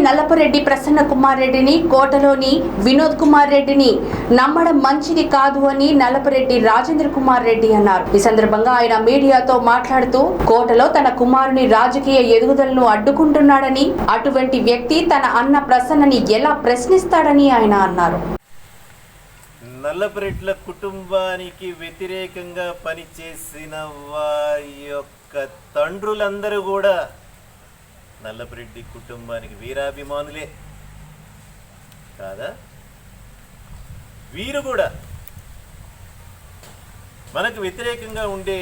నల్లపురెడ్డి ప్రసన్న కుమార్ రెడ్డిని, కోటలోని వినోద్ కుమార్ రెడ్డిని నమ్మడం మంచిది కాదు అని నల్లపురెడ్డి రాజేంద్ర కుమార్ రెడ్డి అన్నారు. ఈ సందర్భంగా ఆయన మీడియాతో మాట్లాడుతూ కోటలో తన కుమారుని రాజకీయ ఎదుగుదలను అడ్డుకుంటున్నాడని, అటువంటి వ్యక్తి తన అన్న ప్రసన్నని ఎలా ప్రశ్నిస్తాడని ఆయన అన్నారు. నల్లపురెడ్ల కుటుంబానికి వ్యతిరేకంగా పనిచేసిన వారి యొక్క తండ్రులందరూ కూడా నల్లపురెడ్డి కుటుంబానికి వీరాభిమానులే కాదా? వీరు కూడా మనకు వ్యతిరేకంగా ఉండే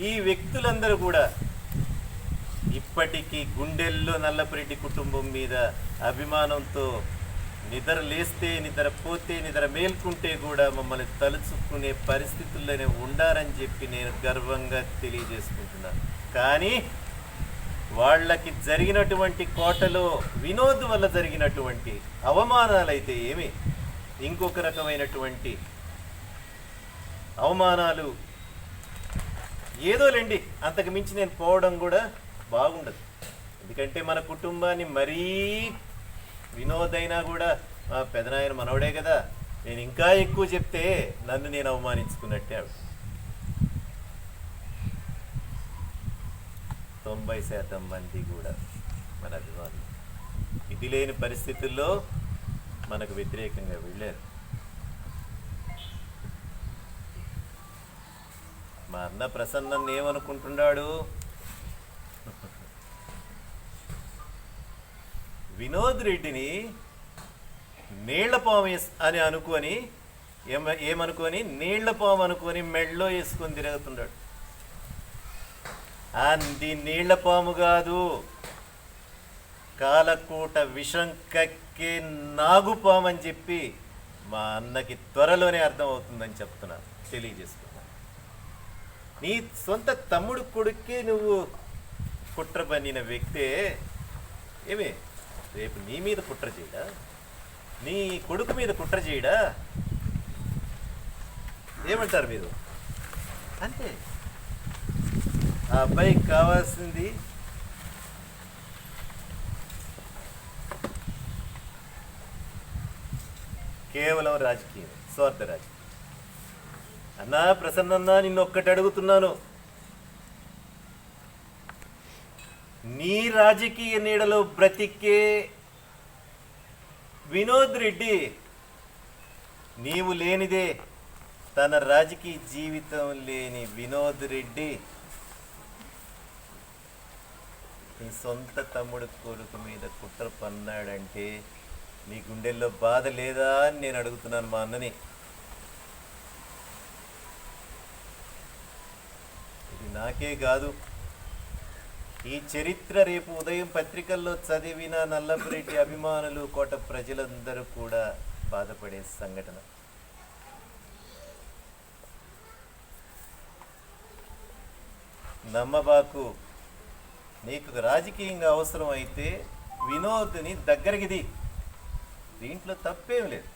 ఈ వ్యక్తులందరూ కూడా ఇప్పటికీ గుండెల్లో నల్లపురెడ్డి కుటుంబం మీద అభిమానంతో నిద్ర లేస్తే, నిద్ర పోతే, నిద్ర మేల్కుంటే కూడా మమ్మల్ని తలుచుకునే పరిస్థితుల్లోనే ఉండాలని చెప్పి నేను గర్వంగా తెలియజేసుకుంటున్నాను. కానీ వాళ్ళకి జరిగినటువంటి కోటలో వినోద్ వల్ల జరిగినటువంటి అవమానాలైతే ఏమి, ఇంకొక రకమైనటువంటి అవమానాలు ఏదోలేండి, అంతకు మించి నేను పోవడం కూడా బాగుండదు. ఎందుకంటే మన కుటుంబాన్ని మరీ వినోద్ అయినా కూడా మా పెదనాయన మనవడే కదా, నేను ఇంకా ఎక్కువ చెప్తే నన్ను నేను అవమానించుకున్నట్టే. 90% మంది కూడా మన అభిమానులు ఇది లేని పరిస్థితుల్లో మనకు వ్యతిరేకంగా వెళ్ళారు. మా అన్న ప్రసన్నని ఏమనుకుంటున్నాడు? వినోద్ రెడ్డిని నీళ్లపాము అని అనుకొని ఏమనుకొని నీళ్లపాము అనుకొని మెళ్ళో వేసుకొని తిరుగుతున్నాడు. అది నీళ్లపాము కాదు, కాలకూట విషం కక్కే నాగుపాము అని చెప్పి మా అన్నకి త్వరలోనే అర్థం అవుతుందని చెప్తున్నాను, తెలియజేస్తున్నాను. నీ సొంత తమ్ముడు కొడుక్కే నువ్వు కుట్ర పన్నిన వ్యక్తే ఏమే రేపు నీ మీద కుట్ర చేయడా? నీ కొడుకు మీద కుట్ర చేయడా? ఏమంటారు మీరు? అంతే. ఆ అబ్బాయికి కావాల్సింది కేవలం రాజకీయం, స్వార్థ రాజకీయం. అన్నా ప్రసన్నన్నా, నిన్నొక్కటి అడుగుతున్నాను. నీ రాజకీయ నీడలో బ్రతికే వినోద్ రెడ్డి నీవు లేనిదే తన రాజకీయ జీవితం లేని వినోద్ రెడ్డి నీ సొంత తమ్ముడు కొడుకు మీద కుట్ర పన్నాడంటే నీ గుండెల్లో బాధ లేదా అని నేను అడుగుతున్నాను మా అన్నని. ఇది నాకే కాదు, ఈ చరిత్ర రేపు ఉదయం పత్రికల్లో చదివిన నల్లపురెడ్డి అభిమానులు, కోట ప్రజలందరూ కూడా బాధపడే సంఘటన. నమ్మబాకు. నీకు రాజకీయంగా అవసరం అయితే వినోద్ని దగ్గరికి దీంట్లో తప్పేం లేదు.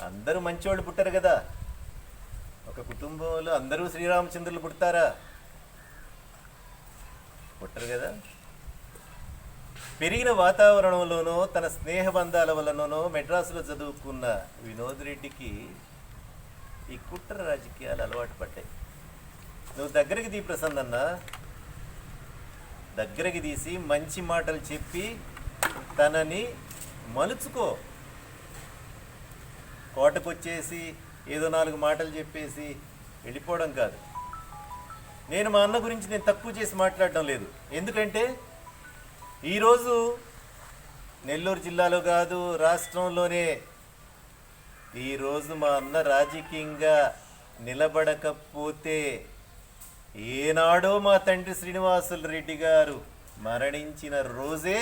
అందరూ మంచివాళ్ళు పుట్టారు కదా, ఒక కుటుంబంలో అందరూ శ్రీరామచంద్రులు పుడతారా? పుట్టరు కదా. పెరిగిన వాతావరణంలోనో తన స్నేహబంధాల వలననో మెడ్రాసులో చదువుకున్న వినోద్ రెడ్డికి ఈ కుట్ర రాజకీయాలు అలవాటు పడ్డాయి. నువ్వు దగ్గరికి తీ ప్రసన్న, దగ్గరికి తీసి మంచి మాటలు చెప్పి తనని మలుచుకో. కోటకొచ్చేసి ఏదో 4 మాటలు చెప్పేసి వెళ్ళిపోవడం కాదు. నేను మా అన్న గురించి నేను తక్కువ చేసి మాట్లాడడం లేదు. ఎందుకంటే ఈరోజు నెల్లూరు జిల్లాలో కాదు, రాష్ట్రంలోనే ఈరోజు మా అన్న రాజకీయంగా నిలబడకపోతే ఏనాడో మా తండ్రి శ్రీనివాసులు రెడ్డి గారు మరణించిన రోజే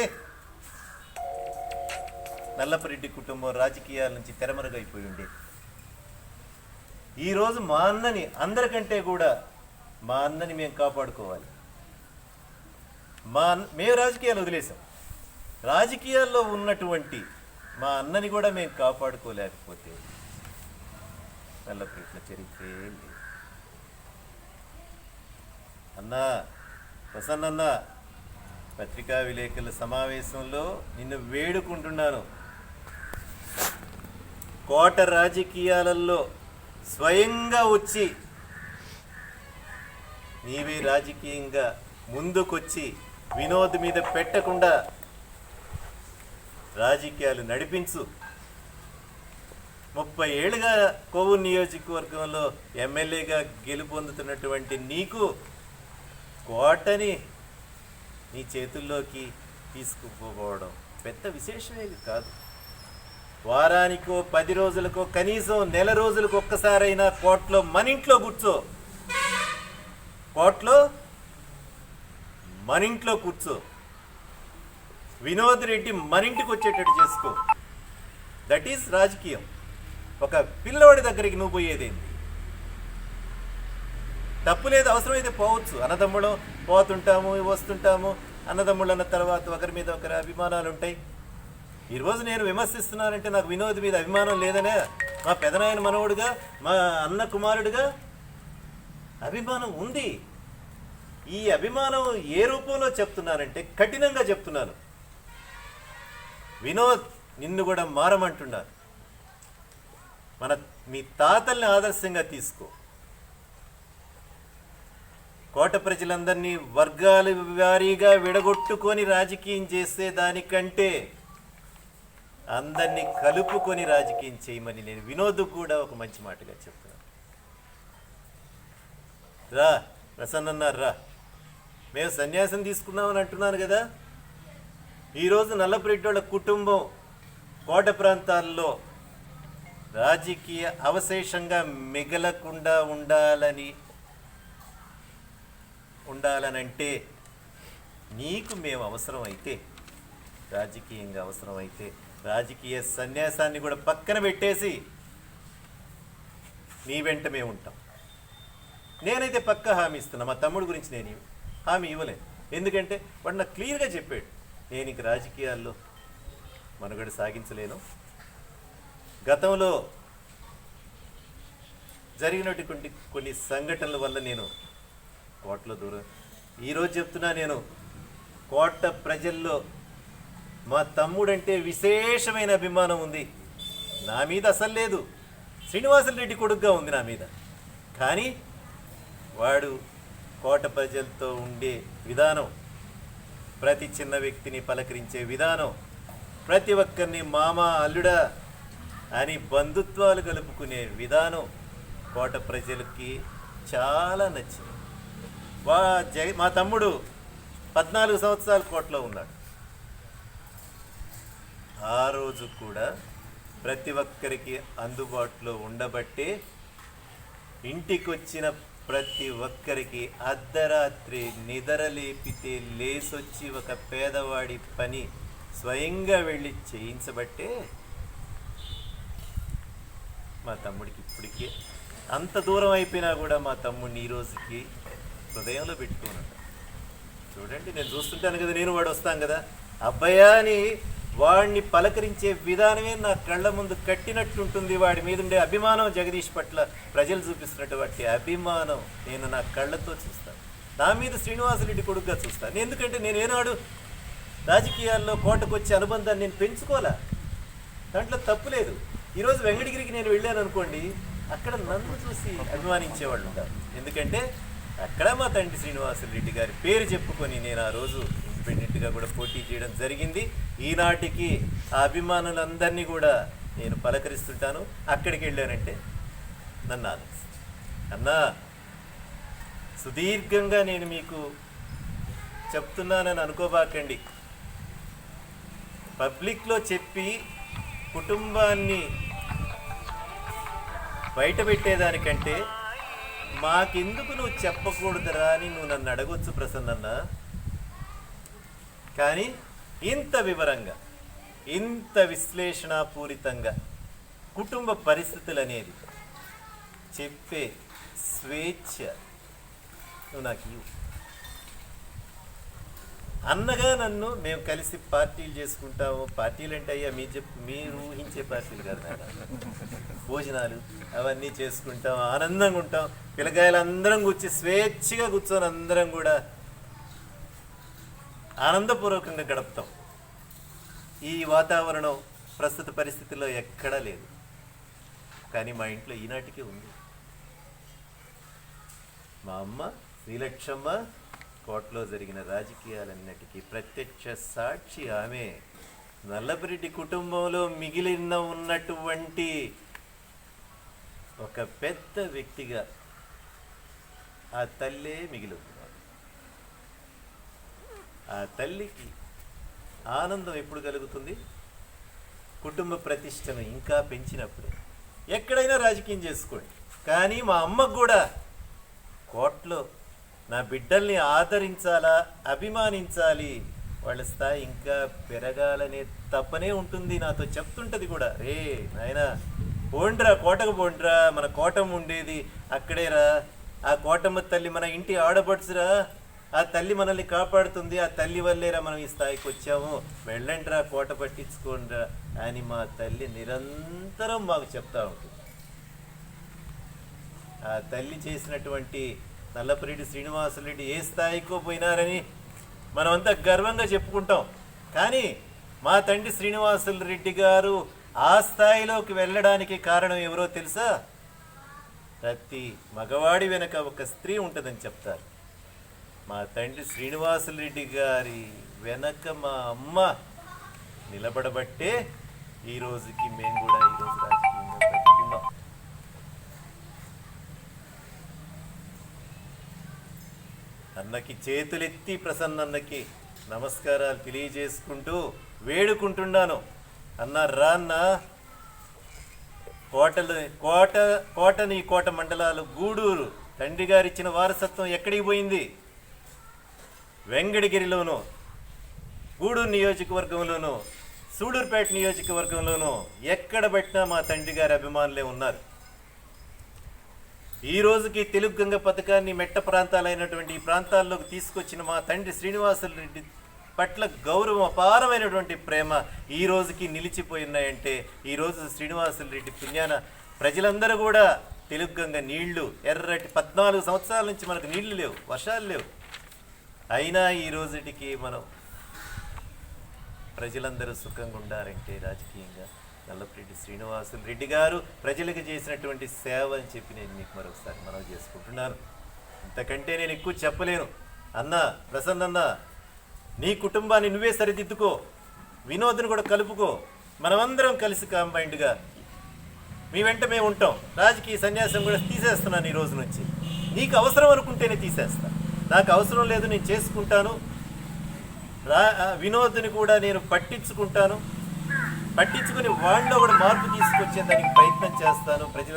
నల్లపురెడ్డి కుటుంబం రాజకీయాల నుంచి తెరమరుగైపోయి ఉండేది. ఈరోజు మా అన్నని, అందరికంటే కూడా మా అన్నని మేము కాపాడుకోవాలి. మేము రాజకీయాలు వదిలేసాం, రాజకీయాల్లో ఉన్నటువంటి మా అన్నని కూడా మేము కాపాడుకోలేకపోతే నల్లపురెడ్ల చరిత్రే లేదు. అన్నా ప్రసన్న, పత్రికా విలేకరుల సమావేశంలో నిన్ను వేడుకుంటున్నాను. కోట రాజకీయాలలో స్వయంగా వచ్చి నీవే రాజకీయంగా ముందుకొచ్చి వినోద్ మీద పెట్టకుండా రాజకీయాలు నడిపించు. 30 ఏళ్ళుగా కోవూరు నియోజకవర్గంలో ఎమ్మెల్యేగా గెలుపొందుతున్నటువంటి నీకు కోటని నీ చేతుల్లోకి తీసుకుపోవడం పెద్ద విశేషమేది కాదు. వారానికో 10 రోజులకో కనీసం నెల రోజులకు ఒక్కసారైనా కోర్టులో మన ఇంట్లో కూర్చో, కోర్టులో మన ఇంట్లో కూర్చో, వినోద్ రెడ్డి మన ఇంటికి వచ్చేటట్టు చేసుకో. దట్ ఈస్ రాజకీయం. ఒక పిల్లవాడి దగ్గరికి నువ్వు పోయేదేంటి? తప్పు లేదు, అవసరమైతే పోవచ్చు. అన్నదమ్ముడు పోతుంటాము, వస్తుంటాము. అన్నదమ్ముళ్ళు అన్న తర్వాత ఒకరి మీద ఒకరి అభిమానాలు ఉంటాయి. ఈరోజు నేను విమర్శిస్తున్నానంటే నాకు వినోద్ మీద అభిమానం లేదనే, మా పెదనాయన మనవడుగా, మా అన్న కుమారుడిగా అభిమానం ఉంది. ఈ అభిమానం ఏ రూపంలో చెప్తున్నానంటే కఠినంగా చెప్తున్నాను. వినోద్, నిన్ను కూడా మారమంటున్నాను. మీ తాతల్ని ఆదర్శంగా తీసుకో. కోట ప్రజలందరినీ వర్గాల వారీగా విడగొట్టుకొని రాజకీయం చేసే దానికంటే అందరినీ కలుపుకొని రాజకీయం చేయమని నేను వినోద్ కూడా ఒక మంచి మాటగా చెప్తున్నాను. రా ప్రసన్నన్నారు, రా. మేము సన్యాసం తీసుకున్నామని అంటున్నాను కదా. ఈరోజు నల్లపురెడ్డి వాళ్ళ కుటుంబం కోట ప్రాంతాల్లో రాజకీయ అవశేషంగా మిగలకుండా ఉండాలనంటే నీకు మేము అవసరమైతే, రాజకీయంగా అవసరమైతే రాజకీయ సన్యాసాన్ని కూడా పక్కన పెట్టేసి నీ వెంట మేము ఉంటాం. నేనైతే పక్కా హామీ ఇస్తున్నా. మా తమ్ముడు గురించి నేను హామీ ఇవ్వలేను. ఎందుకంటే వాడు నాకు క్లియర్గా చెప్పాడు, నేను ఇంక రాజకీయాల్లో మనుగడ సాగించలేను. గతంలో జరిగినటువంటి కొన్ని సంఘటనల వల్ల నేను కోటలో దూరం. ఈరోజు చెప్తున్నా, నేను కోట ప్రజల్లో మా తమ్ముడంటే విశేషమైన అభిమానం ఉంది. నా మీద అసలు లేదు, శ్రీనివాసులు రెడ్డి కొడుకుగా ఉంది నా మీద. కానీ వాడు కోట ప్రజలతో ఉండే విధానం, ప్రతి చిన్న వ్యక్తిని పలకరించే విధానం, ప్రతి ఒక్కరిని మామ అల్లుడా అని బంధుత్వాలు కలుపుకునే విధానం కోట ప్రజలకి చాలా నచ్చింది. మా తమ్ముడు 14 సంవత్సరాలు కోటలో ఉన్నాడు. ఆ రోజు కూడా ప్రతి ఒక్కరికి అందుబాటులో ఉండబట్టే ఇంటికి వచ్చిన ప్రతి ఒక్కరికి అర్ధరాత్రి నిద్ర లేపితే లేసొచ్చి ఒక పేదవాడి పని స్వయంగా వెళ్ళి చేయించబట్టే మా తమ్ముడికి ఇప్పటికే అంత దూరం అయిపోయినా కూడా మా తమ్ముడిని ఈ రోజుకి హృదయంలో పెట్టుకున్నాడు. చూడండి, నేను చూస్తుంటాను కదా, నేను వాడు వస్తాను కదా, అబ్బాయా అని వాడిని పలకరించే విధానమే నా కళ్ళ ముందు కట్టినట్టుంటుంది. వాడి మీద ఉండే అభిమానం, జగదీష్ పట్ల ప్రజలు చూపిస్తున్నటువంటి అభిమానం నేను నా కళ్ళతో చూస్తాను. నా మీద శ్రీనివాసరెడ్డి కొడుకుగా చూస్తాను. ఎందుకంటే నేను ఏనాడు రాజకీయాల్లో కోటకు వచ్చే అనుబంధాన్ని నేను పెంచుకోలే, దాంట్లో తప్పు లేదు. ఈరోజు వెంకటగిరికి నేను వెళ్ళాను అనుకోండి, అక్కడ నన్ను చూసి అభిమానించేవాళ్ళు ఉంటారు. ఎందుకంటే అక్కడ మా తండ్రి శ్రీనివాసరెడ్డి గారి పేరు చెప్పుకొని నేను ఆ రోజు ఇండిపెండెంట్గా కూడా పోటీ చేయడం జరిగింది. ఈనాటికి ఆ అభిమానులందరినీ కూడా నేను పలకరిస్తుంటాను. అక్కడికి వెళ్ళానంటే నన్ను అన్నా, సుదీర్ఘంగా నేను మీకు చెప్తున్నానని అనుకోబాకండి. పబ్లిక్లో చెప్పి కుటుంబాన్ని బయట పెట్టేదానికంటే మాకెందుకు నువ్వు చెప్పకూడదురా అని నువ్వు నన్ను అడగొచ్చు ప్రసన్నన్న. కానీ ఇంత వివరంగా, ఇంత విశ్లేషణాపూరితంగా కుటుంబ పరిస్థితులు అనేది చెప్పే స్వేచ్ఛ నువ్వు నాకు ఇవ్వు. అన్నగా నన్ను మేము కలిసి పార్టీలు చేసుకుంటాము. పార్టీలు అంటే అయ్యా మీరు ఊహించే పార్టీలు కాదు, భోజనాలు అవన్నీ చేసుకుంటాం, ఆనందంగా ఉంటాం. పిల్లకాయలు అందరం కూర్చి స్వేచ్ఛగా కూర్చొని అందరం కూడా ఆనందపూర్వకంగా గడుపుతాం. ఈ వాతావరణం ప్రస్తుత పరిస్థితుల్లో ఎక్కడా లేదు. కానీ మా ఇంట్లో ఈనాటికి ఉంది. మా అమ్మ శ్రీలక్ష్మమ్మ కోటలో జరిగిన రాజకీయాలన్నిటికీ ప్రత్యక్ష సాక్షి. ఆమె నల్లపురెడ్డి కుటుంబంలో మిగిలిన ఉన్నటువంటి ఒక పెద్ద వ్యక్తిగా ఆ తల్లే మిగిలిపోవాలి. ఆ తల్లికి ఆనందం ఎప్పుడు కలుగుతుంది? కుటుంబ ప్రతిష్టను ఇంకా పెంచినప్పుడు. ఎక్కడైనా రాజకీయం చేసుకోండి, కానీ మా అమ్మకు కూడా కోర్టులో నా బిడ్డల్ని ఆదరించాలా, అభిమానించాలి, వాళ్ళ స్థాయి ఇంకా పెరగాలనే తప్పనే ఉంటుంది. నాతో చెప్తుంటది కూడా, రే నాయనా పోండ్రా, కోటకు పోండ్రా, మన కోటం ఉండేది అక్కడేరా, ఆ కోటమ్మ తల్లి మన ఇంటి ఆడపడుచురా, ఆ తల్లి మనల్ని కాపాడుతుంది, ఆ తల్లి వల్లేరా మనం ఈ స్థాయికి వచ్చాము, వెళ్ళండిరా, కోట పట్టించుకోండిరా అని మా తల్లి నిరంతరం మాకు చెప్తా ఉంటుంది. ఆ తల్లి చేసినటువంటి నల్లపురెడ్డి శ్రీనివాసరెడ్డి ఏ స్థాయికో పోయినారని మనమంతా గర్వంగా చెప్పుకుంటాం. కానీ మా తండ్రి శ్రీనివాసరెడ్డి గారు ఆ స్థాయిలోకి వెళ్ళడానికి కారణం ఎవరో తెలుసా? ప్రతి మగవాడి వెనక ఒక స్త్రీ ఉంటుందని చెప్తారు. మా తండ్రి శ్రీనివాసరెడ్డి గారి వెనక మా అమ్మ నిలబడబట్టే ఈ రోజుకి మేము కూడా ఈరోజు రాజకీయంగా బతుకున్నాం. అన్నకి చేతులెత్తి ప్రసన్నన్నకి నమస్కారాలు తెలియజేసుకుంటూ వేడుకుంటున్నాను. అన్న రాన్న కోటని కోట మండలాలు గూడూరు తండ్రి గారు ఇచ్చిన వారసత్వం ఎక్కడికి పోయింది? వెంకటగిరిలోను, గూడూరు నియోజకవర్గంలోను, సూడూరుపేట నియోజకవర్గంలోను ఎక్కడ పెట్టినా మా తండ్రి గారి అభిమానులే ఉన్నారు. ఈ రోజుకి తెలుగు గంగ పథకాన్ని మెట్ట ప్రాంతాలైనటువంటి ఈ ప్రాంతాల్లోకి తీసుకొచ్చిన మా తండ్రి శ్రీనివాసరెడ్డి పట్ల గౌరవం, అపారమైనటువంటి ప్రేమ ఈ రోజుకి నిలిచిపోయినాయంటే ఈరోజు శ్రీనివాసరెడ్డి పుణ్యాన ప్రజలందరూ కూడా తెలుగు గంగ నీళ్లు ఎర్రటి 14 సంవత్సరాల నుంచి మనకు నీళ్లు లేవు, వర్షాలు లేవు. అయినా ఈ రోజుటికి మనం ప్రజలందరూ సుఖంగా ఉండారంటే రాజకీయంగా నల్లపురెడ్డి శ్రీనివాసరెడ్డి గారు ప్రజలకు చేసినటువంటి సేవ అని చెప్పి నేను మీకు మరొకసారి మనవి చేసుకుంటున్నాను. ఇంతకంటే నేను ఎక్కువ చెప్పలేను. అన్న ప్రసన్న, నీ కుటుంబాన్ని నువ్వే సరిదిద్దుకో, వినోద్ని కూడా కలుపుకో, మనమందరం కలిసి కాంబైండ్గా మీ వెంట మేము ఉంటాం. రాజకీయ సన్యాసం కూడా తీసేస్తున్నాను ఈ రోజు నుంచి. నీకు అవసరం అనుకుంటేనే తీసేస్తా, నాకు అవసరం లేదు నేను చేసుకుంటాను. వినోద్ని కూడా నేను పట్టించుకుంటాను, పట్టించుకుని వాళ్ళలో కూడా మార్పు తీసుకొచ్చేదానికి ప్రయత్నం చేస్తాను. ప్రజల